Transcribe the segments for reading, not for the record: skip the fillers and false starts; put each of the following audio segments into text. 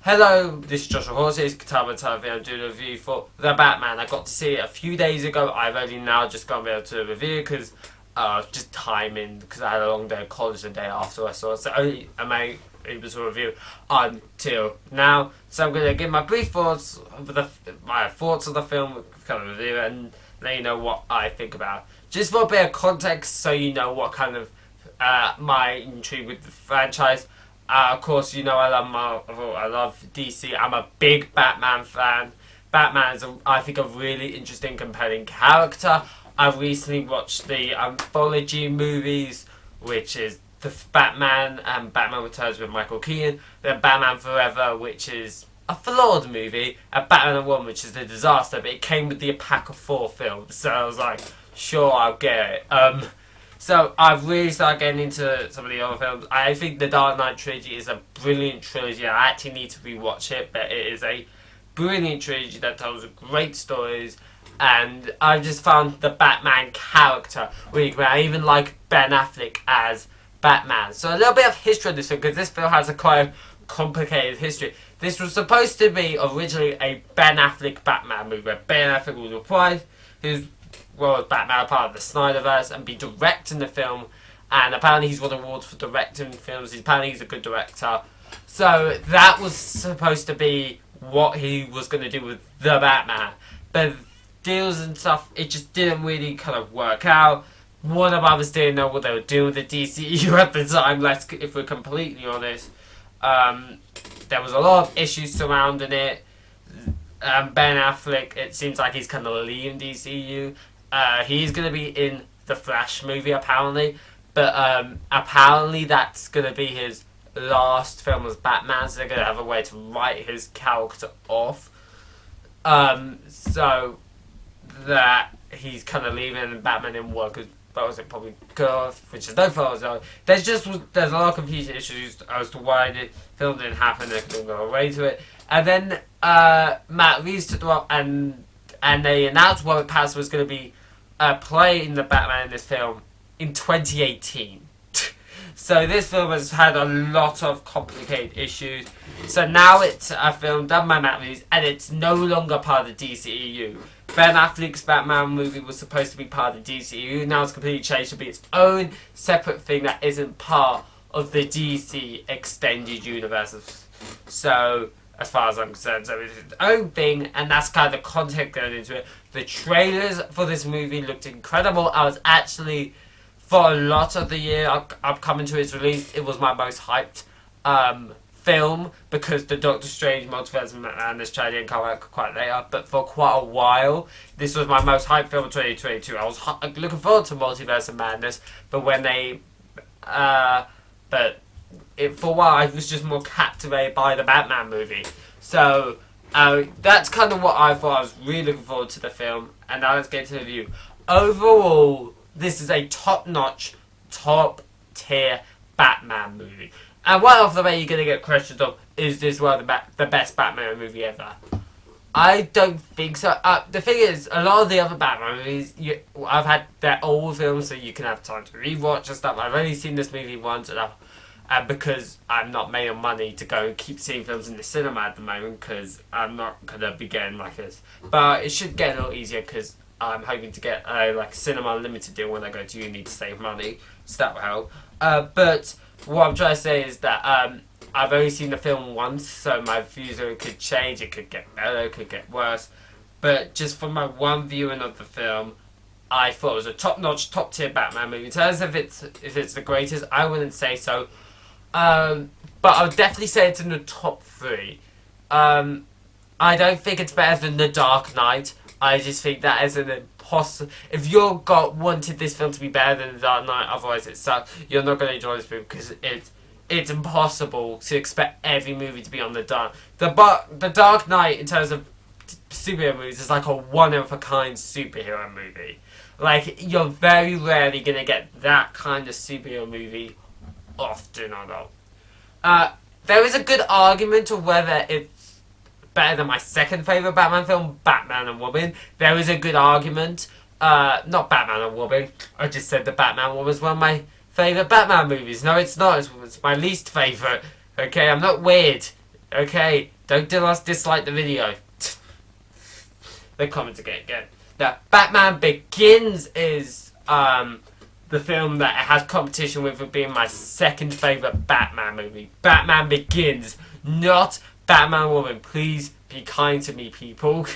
Hello, this is Joshua Hawes. It's Katama TV. I'm doing a review for The Batman. I got to see it a few days ago. I've only now just got able to review because just timing, because I had a long day of college the day after I saw it. So only am I able to review until now. So I'm going to give my brief thoughts of my thoughts of the film, kind of review it, and let you know what I think about it. Just for a bit of context, so you know what kind of my intrigue with the franchise. Of course, you know I love Marvel, I love DC. I'm a big Batman fan. Batman is, I think, a really interesting, compelling character. I've recently watched the anthology movies, which is the Batman and Batman Returns with Michael Keaton, then Batman Forever, which is a flawed movie, and Batman and Woman, which is a disaster, but it came with the pack of 4 films, so I was like, sure, I'll get it. So I've really started getting into some of the other films. I think the Dark Knight trilogy is a brilliant trilogy. I actually need to rewatch it, but it is a brilliant trilogy that tells great stories. And I've just found the Batman character really great. I even like Ben Affleck as Batman. So a little bit of history on this film, because this film has a quite complicated history. This was supposed to be originally a Ben Affleck Batman movie, where Ben Affleck was reprised. Well, as Batman, part of the Snyderverse, and be directing the film. And apparently he's won awards for directing films. Apparently he's a good director. So that was supposed to be what he was going to do with the Batman. But deals and stuff, it just didn't really kind of work out. Warner Brothers didn't know what they were doing with the DCU at the time, if we're completely honest. There was a lot of issues surrounding it. Ben Affleck, it seems like he's kind of leaving DCU. He's going to be in the Flash movie, apparently. But apparently that's going to be his last film as Batman, so they're going to have a way to write his character off. So that he's kind of leaving and Batman didn't work, because that was probably good, which is no fault. So there's a lot of confusion issues as to why the film didn't happen. They couldn't go away to it. And then Matt Reeves took up and they announced Robert Pattinson was going to be playing the Batman in this film in 2018. So this film has had a lot of complicated issues. So now it's a film done by Matt Reeves, and it's no longer part of the DCEU. Ben Affleck's Batman movie was supposed to be part of the DCEU. Now it's completely changed to be its own separate thing that isn't part of the DC extended universe. So, as far as I'm concerned, so it's its own thing, and that's kind of the context going into it. The trailers for this movie looked incredible. I was actually, for a lot of the year upcoming to its release, it was my most hyped film, because the Doctor Strange Multiverse of Madness trailer didn't come out quite later, but for quite a while, this was my most hyped film of 2022. I was looking forward to Multiverse of Madness, but when they, for a while, I was just more captivated by the Batman movie. So, that's kind of what I thought. I was really looking forward to the film, and now let's get to the review. Overall, this is a top-notch, top-tier Batman movie. And right off the bat, you're going to get questions of, is this the best Batman movie ever? I don't think so. The thing is, a lot of the other Batman movies, I've had their old films, so you can have time to rewatch and stuff. I've only seen this movie once, and because I'm not made of money to go and keep seeing films in the cinema at the moment, because I'm not going to be getting like this. But it should get a little easier, because I'm hoping to get a cinema unlimited deal when I go to uni to save money, so that will help. But what I'm trying to say is that I've only seen the film once, so my views on it could change. It could get better, it could get worse. But just from my one viewing of the film, I thought it was a top-notch, top-tier Batman movie. In terms of if it's the greatest, I wouldn't say so. But I would definitely say it's in the top 3. I don't think it's better than The Dark Knight. I just think that is an impossible. If you wanted this film to be better than The Dark Knight, otherwise it sucks, you're not going to enjoy this film, because it's impossible to expect every movie to be on The Dark Knight, in terms of superhero movies, is like a one-of-a-kind superhero movie. Like, you're very rarely going to get that kind of superhero movie often or not. There is a good argument of whether it's better than my second favourite Batman film, Batman and Woman. There is a good argument. Not Batman and Woman. I just said that Batman and Woman is one of my favourite Batman movies. No, it's not. It's my least favourite. Okay, I'm not weird. Okay, Don't dislike the video. The comments again. Now, Batman Begins is the film that has competition with it being my second favourite Batman movie. Batman Begins, not Batman Woman. Please be kind to me, people.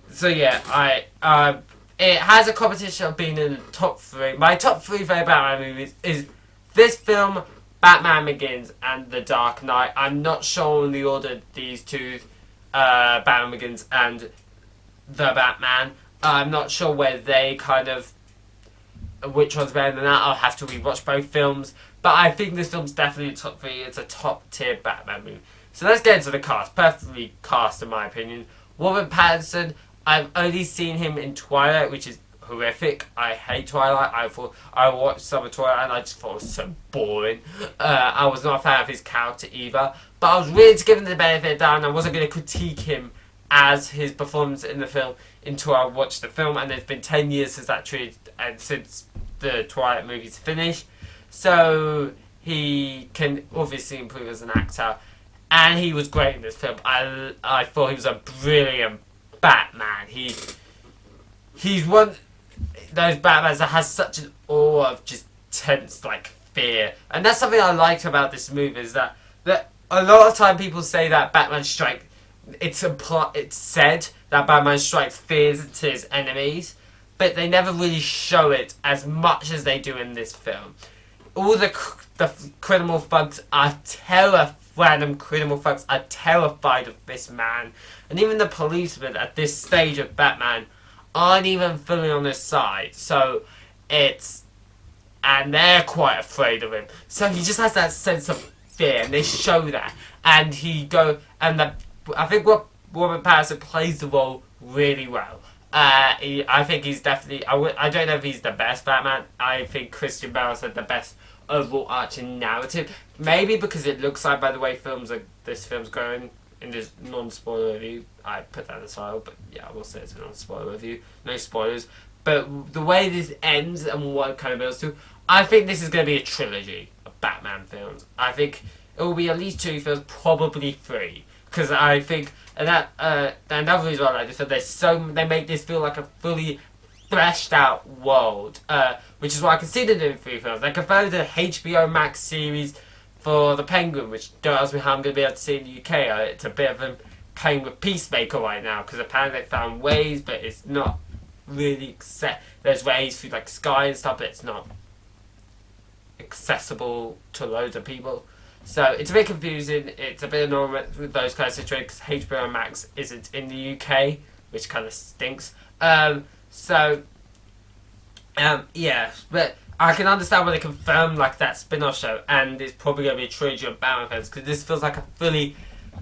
So yeah, it has a competition of being in the top 3. My top 3 favourite Batman movies is this film, Batman Begins, and The Dark Knight. I'm not sure in the order these two, Batman Begins and The Batman. I'm not sure where they which one's better than that. I'll have to rewatch both films. But I think this film's definitely top 3. It's a top tier Batman movie. So let's get into the cast. Perfectly cast in my opinion. Robert Pattinson, I've only seen him in Twilight, which is horrific. I hate Twilight. I watched some of Twilight and I just thought it was so boring. I was not a fan of his character either. But I was willing to give him the benefit of the doubt, and I wasn't going to critique him as his performance in the film until I watched the film. And it's been 10 years since since the Twilight movies finished. So he can obviously improve as an actor. And he was great in this film. I thought he was a brilliant Batman. He's one of those Batmans that has such an aura of just tense, fear. And that's something I liked about this movie, is that a lot of time people say that Batman strikes... It's said that Batman strikes fear to his enemies, but they never really show it as much as they do in this film. All the criminal thugs are random criminal thugs are terrified of this man. And even the policemen at this stage of Batman aren't even fully on his side. So and they're quite afraid of him. So he just has that sense of fear, and they show that. And I think Robert Pattinson plays the role really well. I think he's definitely... I don't know if he's the best Batman. I think Christian Bale had the best overall arching narrative. Maybe because it looks like, by the way this film's going in this non-spoiler review. I put that aside, but yeah, I will say it's a non-spoiler review. No spoilers. But the way this ends and what it kind of builds to, I think this is going to be a trilogy of Batman films. I think it will be at least 2 films, probably 3. Because I think, another reason I like this, that they make this feel like a fully fleshed out world, which is why I considered doing 3 films. They confirmed the HBO Max series for the Penguin, which tells me how I'm going to be able to see it in the UK. It's a bit of a pain with Peacemaker right now, because apparently they found ways, but it's not really there's ways through Sky and stuff, but it's not accessible to loads of people. So it's a bit confusing. It's a bit annoying with those kind of situations because HBO Max isn't in the UK, which kind of stinks. Yeah, but I can understand when they confirm that spin-off show, and it's probably going to be a trilogy of Batman films, because this feels like a fully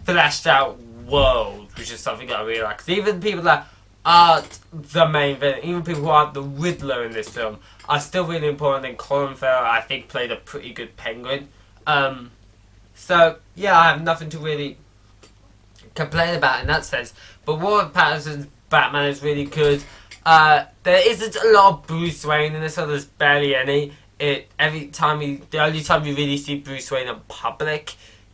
fleshed out world, which is something that I really like. Because even people that aren't the main villain, even people who aren't the Riddler in this film, are still really important. And Colin Farrell, I think, played a pretty good Penguin. So, yeah, I have nothing to really complain about in that sense. But Robert Pattinson's Batman is really good. There isn't a lot of Bruce Wayne in this, so there's barely any. The only time you really see Bruce Wayne in public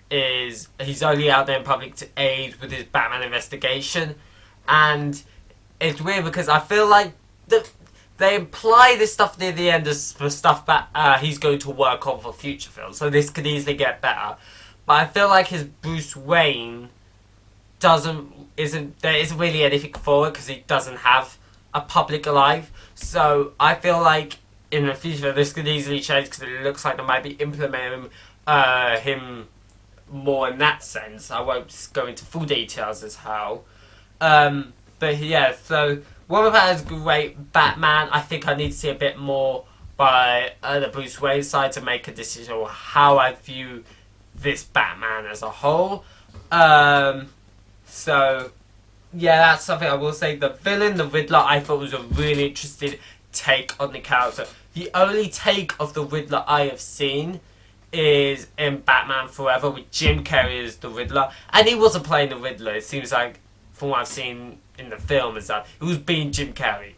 is he's only out there in public to aid with his Batman investigation. And it's weird because I feel like they imply this stuff near the end as stuff that he's going to work on for future films, so this could easily get better. But I feel like his Bruce Wayne there isn't really anything for it because he doesn't have a public life. So I feel like in the future this could easily change because it looks like they might be implementing him more in that sense. I won't go into full details as how. But yeah, so Robert Pattinson's great Batman. I think I need to see a bit more by the Bruce Wayne side to make a decision on how I view this Batman as a whole. So yeah, that's something I will say. The villain, the Riddler, I thought was a really interesting take on the character. The only take of the Riddler I have seen is in Batman Forever with Jim Carrey as the Riddler, and he wasn't playing the Riddler. It seems like, from what I've seen in the film, is that it was being Jim Carrey.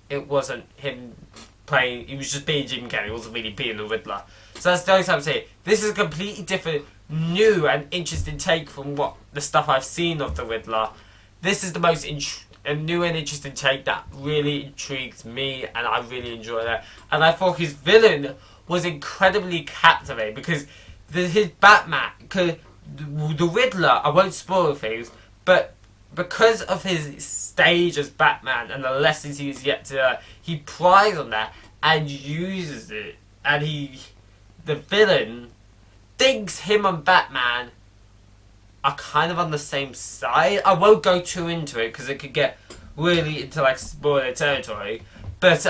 It wasn't him playing. He was just being Jim Carrey. He wasn't really being the Riddler. So that's the only time I'm saying. This is a completely different, new and interesting take from what the stuff I've seen of the Riddler. This is the most a new and interesting take that really intrigues me, and I really enjoy that. And I thought his villain was incredibly captivating because his Batman, the Riddler, I won't spoil things, but because of his stage as Batman and the lessons he's yet to learn, he prides on that and uses it. And the villain, thinks him and Batman are kind of on the same side. I won't go too into it because it could get really into like spoiler territory. But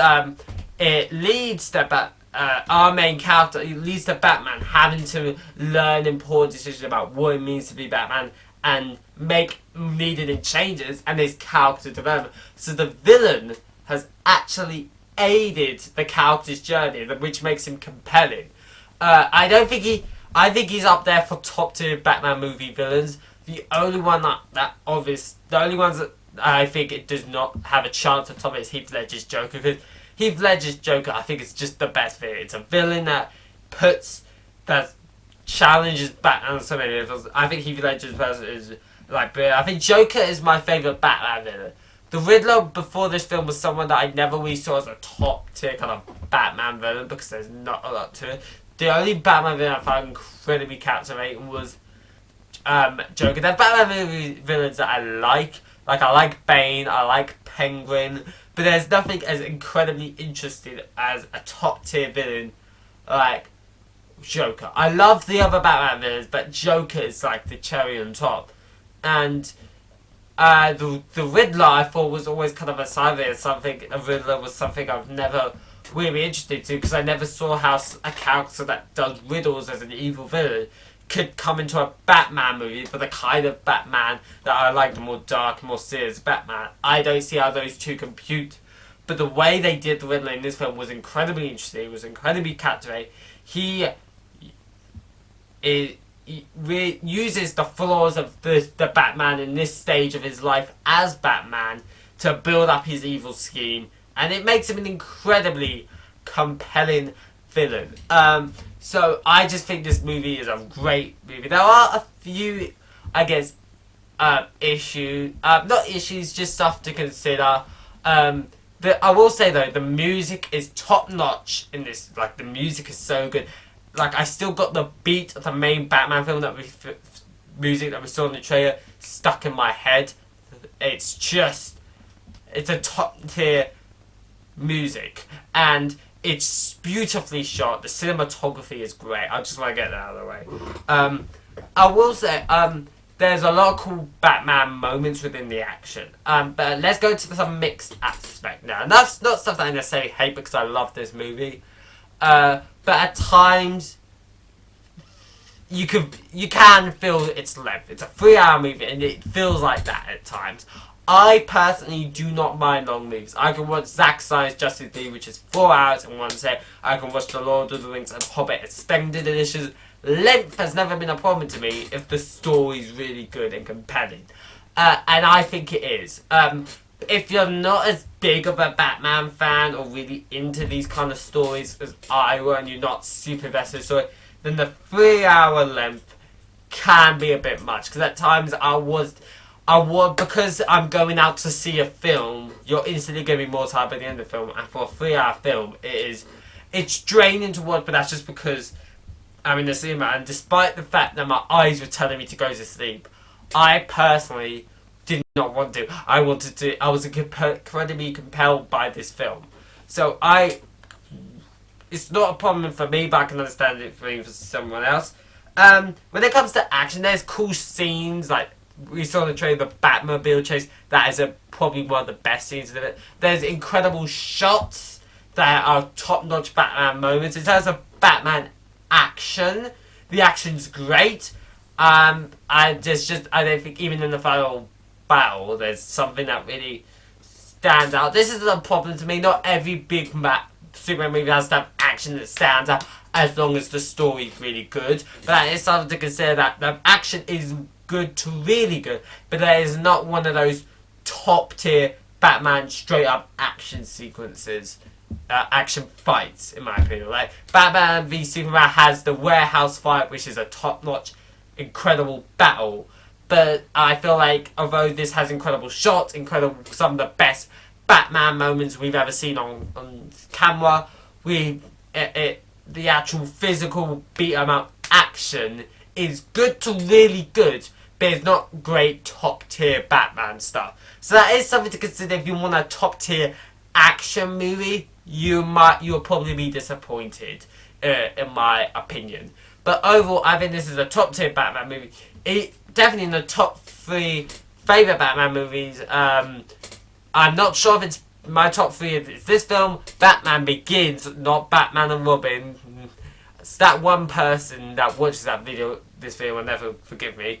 it leads to our main character. It leads to Batman having to learn important decisions about what it means to be Batman and make needed changes and his character development. So the villain has actually aided the character's journey, which makes him compelling. I think he's up there for top tier Batman movie villains. The only one the only ones that I think it does not have a chance to top it is Heath Ledger's Joker. Because Heath Ledger's Joker, I think, is just the best villain. It's a villain that challenges Batman on so many levels. I think Heath Ledger's person is like brilliant. I think Joker is my favourite Batman villain. The Riddler before this film was someone that I never really saw as a top tier kind of Batman villain because there's not a lot to it. The only Batman villain I found incredibly captivating was Joker. There are Batman villains that I like. Like, I like Bane, I like Penguin, but there's nothing as incredibly interesting as a top tier villain like Joker. I love the other Batman villains, but Joker is like the cherry on top. And the Riddler I thought was always kind of a side a Riddler was something I've never really interested to because I never saw how a character that does riddles as an evil villain could come into a Batman movie for the kind of Batman that I like, the more dark, more serious Batman. I don't see how those two compute. But the way they did the Riddler in this film was incredibly interesting. It was incredibly captivating. He uses the flaws of the Batman in this stage of his life as Batman to build up his evil scheme. And it makes him an incredibly compelling villain. So I just think this movie is a great movie. There are a few, I guess, issues. Not issues, just stuff to consider. I will say though, the music is top notch in this. Like, the music is so good. Like, I still got the beat of the main Batman film music that we saw in the trailer stuck in my head. It's a top tier music, and it's beautifully shot. The cinematography is great. I just want to get that out of the way. I will say, there's a lot of cool Batman moments within the action. But let's go to some mixed aspect now. And that's not stuff that I necessarily hate because I love this movie. But at times, you can feel its length. It's a 3-hour movie, and it feels like that at times. I personally do not mind long movies. I can watch Zack Snyder's Justice League, which is 4 hours in one set. I can watch The Lord of the Rings and Hobbit extended editions. Length has never been a problem to me if the story's really good and compelling. And I think it is. If you're not as big of a Batman fan or really into these kind of stories as I were, and you're not super invested in the story, then the 3-hour length can be a bit much. Because at times because I'm going out to see a film, you're instantly going to be more tired by the end of the film. And for a 3-hour film, it's draining to watch, but that's just because I'm in the cinema. And despite the fact that my eyes were telling me to go to sleep, I personally did not want to. I was incredibly compelled by this film. So it's not a problem for me, but I can understand it for someone else. When it comes to action, there's cool scenes, like we saw in the trailer, the Batmobile chase. That is probably one of the best scenes of it. There's incredible shots that are top-notch Batman moments. In terms of Batman action, the action's great. I don't think even in the final battle, there's something that really stands out. This is a problem to me. Not every big Superman movie has to have action that stands out as long as the story's really good. But that is something to consider, that the action is good to really good, but there is not one of those top tier Batman straight up action sequences action fights, in my opinion. Like, Batman v Superman has the warehouse fight, which is a top-notch, incredible battle. But I feel like, although this has incredible shots, some of the best Batman moments we've ever seen on camera, the actual physical beat-em-up action is good to really good, but it's not great top-tier Batman stuff. So that is something to consider if you want a top-tier action movie. You'll probably be disappointed, in my opinion. But overall, I think this is a top-tier Batman movie. Definitely in the top 3 favourite Batman movies. I'm not sure if it's my top 3. It's this film, Batman Begins, not Batman and Robin. It's that one person that watches this video will never forgive me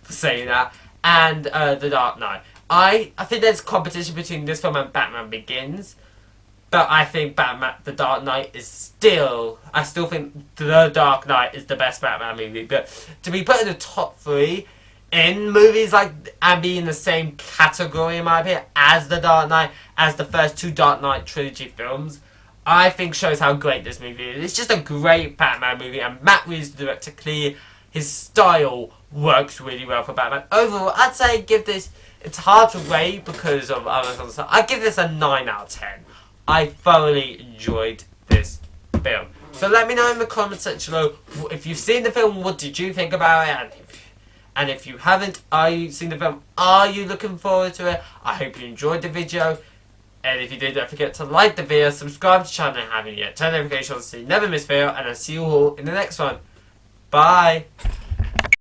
for saying that. And The Dark Knight. I think there's competition between this film and Batman Begins. But I think The Dark Knight is still... I still think The Dark Knight is the best Batman movie. But to be put in the top 3 in movies and be in the same category, in my opinion, as The Dark Knight, as the first 2 Dark Knight trilogy films, I think shows how great this movie is. It's just a great Batman movie. And Matt Reeves, the director, clearly his style works really well for Batman. Overall, I'd say give this... It's hard to rate because of other stuff. I'd give this a 9 out of 10. I thoroughly enjoyed this film. So let me know in the comments section below if you've seen the film, what did you think about it? And if you haven't, are you seen the film? Are you looking forward to it? I hope you enjoyed the video. And if you did, don't forget to like the video, subscribe to the channel if you haven't yet, turn notifications on so you never miss a video, and I'll see you all in the next one. Bye!